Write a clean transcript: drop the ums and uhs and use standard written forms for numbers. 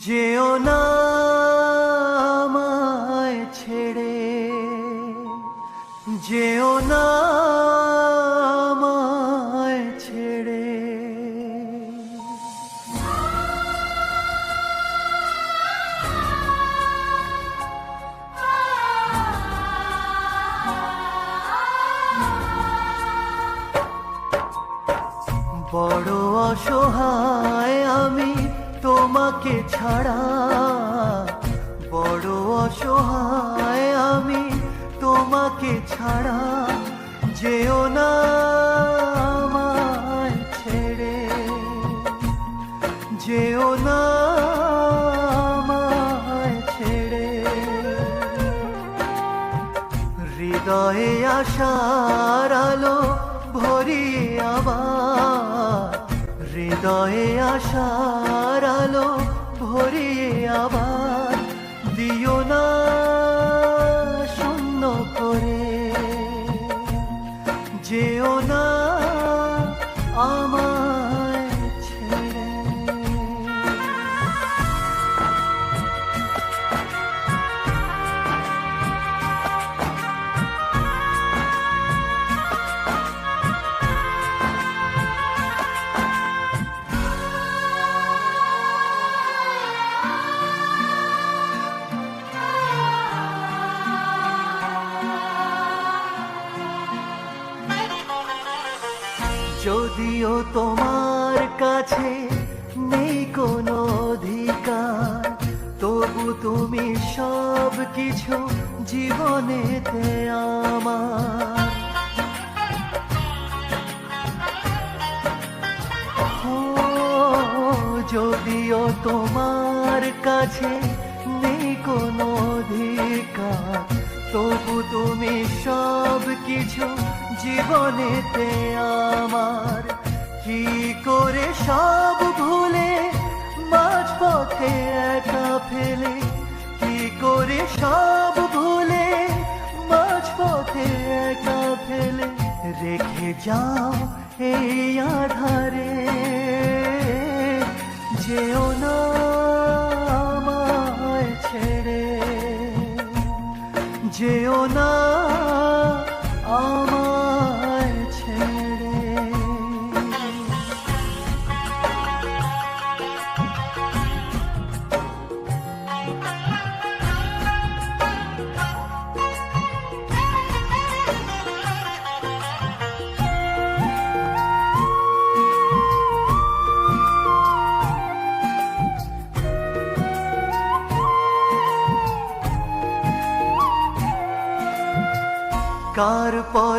যেও না আমায় ছেড়ে, যেও না আমায় ছেড়ে। বড় অসহায় আমি তোমাকে ছাড়া, বড় অসহায় আমি তোমাকে ছাড়া। যেও না আমায় ছেড়ে, যেও না আমায় ছেড়ে। হৃদয়ে আশার আলো ভরিয়ে আবার, হৃদয়ে আশার আলো ভরিয়ে আবার দিও না শূন্য করে। যেও না আমায় ছেড়ে। যদিও তোমার কাছে নেই কোনো অধিকার, তবু তুমি সব কিছু জীবনেতে আমার। যদিও তোমার কাছে নেই কোনো অধিকার, তবু তুমি সব কিছু জীবনেতে আমার। কি করে সব ভুলে মাঝপথে একা ফেলে, কি করে সব ভুলে মাঝপথে একা ফেলে রেখে যাও এই আধারে। যেও না আমায় ছেড়ে, যেও না আমায় ছেড়ে। কার পরে